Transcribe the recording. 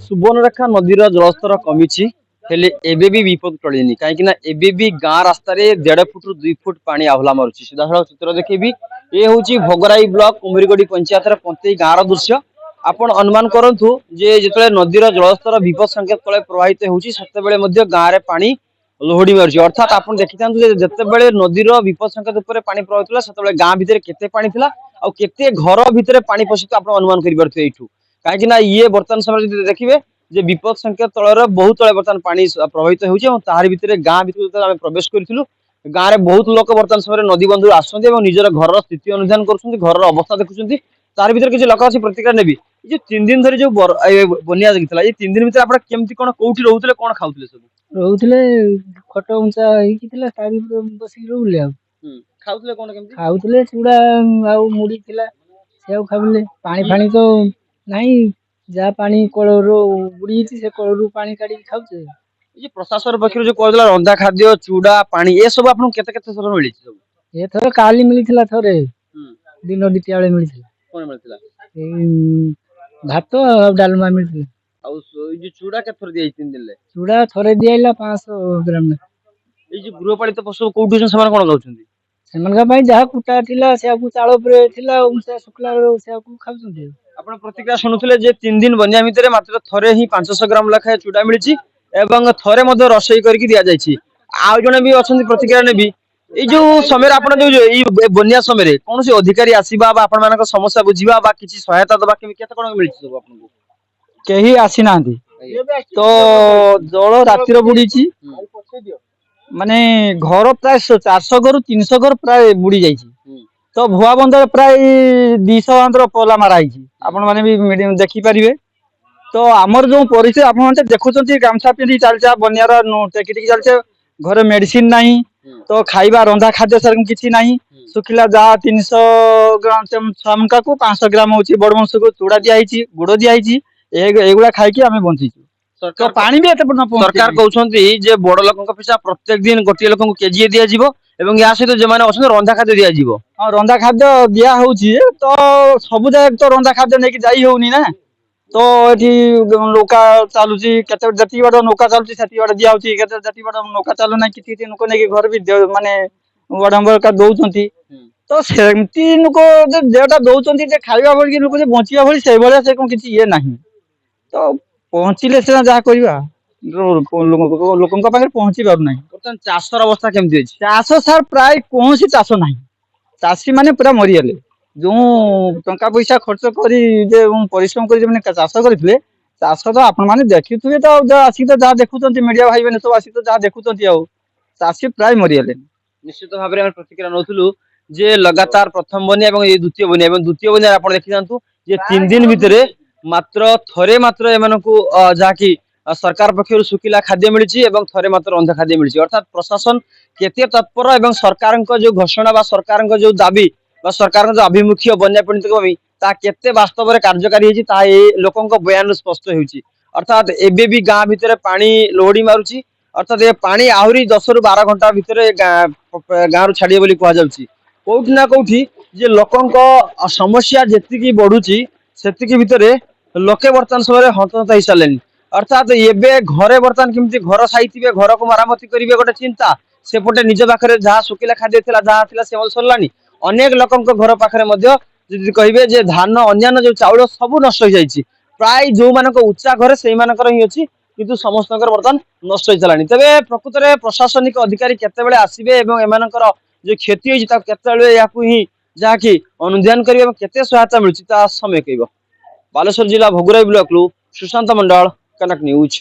सुवर्णरेखा नदीर जलस्तर कमी हेले एबे भी विपद टळिनी कहीं एबे भी गाँ रास्ता 1.5 फुट रु 2 फुट पानी आहला मारुची सीधा चित्र देखेबी ये हूँ भोगराई ब्लॉक कुमरीगढ़ी पंचायत पंतेई गाँव दृश्य आपण अनुमान करंतु जे जिते नदीर जलस्तर विपद संकेत तले प्रवाहित होउची सेते बेले मध्य गाँ रे पानी लोहड़ी मारुची अर्थात आपण देखि थांतु जे जते बेले नदीर विपद संकेत ऊपर पानी प्रवाहित होला सेते बेले गाँ भितर केते पानी थिला आ केते घर भितर पानी पसितो आपण अनुमान करि परथे एठू कहीं ये बर्तमान समय देखिए जे विपद संकेत तलर बहुत तले बर्तमान पानी प्रभावित होती भितर गाँ भितर आम प्रवेश करूँ गाँव में बहुत लोक बर्तमान समय नदी बंधु आसुँच निजर घर स्थिति अनुधान कर घर अवस्था देखुं तार भर किसी लोक अच्छी प्रतिक्रिया नेबी जो 3 दिन धरी जो बनिया जाता ये 3 दिन भर आप केमती कौन कौटी रोते कौन खाऊले सब रोते खट उंचा बसिक रोले खाऊले कौन केमती खाऊले चूड़ा आ मुड़ी थिला से खाऊले पानी फानी तो नहीं जहाँ पानी कलर बुड़ी से कलर पानी काढ़ी खाऊचे ये प्रशासन पक्ष जो कहला रंधा खाद्य चूड़ा पानी ये सब आपन केते केते थर मिली सब ये थोड़ा काली मिली थोड़े दिन दिटिया बेले मिली कोन मिलतिला भात और डालमा मिली आ जो चूड़ा के थर दिया 3 दिन ले चूड़ा थोड़े दिया 500 ग्राम ये जो गृहपालित पशु कोठी से समान कोन गाउछंदी सेमनका भाई जहाँ कुटा थिला से आपको चाळ ऊपर थिला उनसे शुक्ला से आपको खाउछंदी आपण प्रतिक्रिया शुणुथिले जे 3 दिन बनिया भितर मात्र थरे ही 500 ग्राम लखा चूड़ा मिली एवं थरे मध्य रसोई करके दिया जायछि आउ जने भी अछंती प्रतिक्रिया नेबी ए जो समय आपण जो ई बनिया समय कौन से अधिकारी आसीबा बा आपण मानक समस्या बुझीबा बा किछि सहायता दबा केते कोन मिली सब आपन केही आसी नांदी तो जल रातिर बुड़ीची माने घर प्राय 400 घर 300 घर प्राय बुड़ी जाइछि तो भुआ बंदर प्राय 200 आंध्र पोला मारा आपण माने भी देखि परिबे तो आमर जो परिचय आपण माने देखुचंती गामछा पिंदी चालचा बनियार टेकी टेकी चालचे घर मेडिसिन नाही तो खाइबा रंधा खाद्य सर किछि नाही सुखिला जा 300 ग्राम समका को 500 ग्राम होची बड़ मनुष्य को चूड़ा दिया हिची गुड़ दिया हिची एगुला खाइ कि आमे बंची तो पानी भी एते सरकार कहउछंती जे बड़ लोकन पिछा प्रत्येक दिन गोटी लोकन केजी दिया जिवो एवं या सहित जे माने अछन रंधा खाद्य दिया जिवो हां रंधा खाद्य दिया होची तो सब जाय तो रंधा खाद्य नेकी जाई होउनी ना तो एठी नौका चालुची केते जति बड़ नौका चालुची सेति बड़ दिया होची केते जति बड़ नौका चालु ना किति नुको नेकी घर भी माने वडंबर का दउचंती तो सेमती नुको जेटा दउचंती जे खाइबा बळकी नुको जे बंचिया भली से भलिया से कोन किछि ये नाही तो पहुंचिले से जहा करिबा लोकन का पाखे पहुंची बाब नाही बर्तमान चाषर अवस्था केमती अछि चाष सर प्राय कोनसी चाष नाही चाषी माने पूरा मरियले जो टंका पैसा खर्च करी जे परिश्रम करी जे माने चाष करथिले चाष तो आपण माने देखिथुए तो आसी तो जहा देखुचंती मीडिया भाई माने सब आसी तो जहा देखुचंती आ चाषी प्राय मरियले निश्चित भाव में प्रतिक्रिया नौथुलु जे लगातार प्रथम बनिया एवं ये द्वितीय बनिया आपण देखि जानतु जे 3 दिन भितरे मात्र थरे मात्र एमानकु जाकी सरकार पक्षरु सुकिला खाद्य मिलिछि एवं थरे मात्र रंधा खाद्य मिलिछि अर्थात प्रशासन केते तत्पर एवं सरकारक जो घोषणा बा सरकारक जो दाबी बा सरकारक जो अभिमुख्य बन्या पीड़ित कमी ता केते वास्तव में कार्यकारी हेछि ता ए लोकंक बयान स्पष्ट हेउछि अर्थात एबे भी गाँ भितर पानी लोहड़ी मारुछि अर्थात ये पानी आहुरी 10 रु 12 घंटा भितर गाँ रु छाड़िए बोली कहा जाउछि कोठी ना कोठी जे लोकंक समस्या जेतिकी बढ़ुछि सेतिकी भितरे लोके बर्तमान समय हतहत हो सारे अर्थात एबे घरे बर्तमान केमती घर साइथिबे घर को मरामती करिवे गोटे चिंता सेपटे निज पाखरे जहाँ सुकिला खाद्य थिला जहाँ थिला से सरलानी अनेक लोकंक घर पाखरे मध्य जदि कहिबे जे धान अन्यान्य जो चाउल सब नष्ट हो जाइछि प्राय जो मानक उच्चा घरे सेहि मानकर ही अछि किंतु समस्तकर बर्तमान नष्ट हो चलानी तबे प्रकृत रे प्रशासनिक अधिकारी केते बेले आसीबे एवं एमानकर जो क्षति होइछि ता केते बेले याकु ही जाकी अनुध्यान करिवे एवं केते सहायता मिलछि ता समय कहबो बालेश्वर जिला भोगराई ब्लॉक लु सुशांत मंडल कनक न्यूज।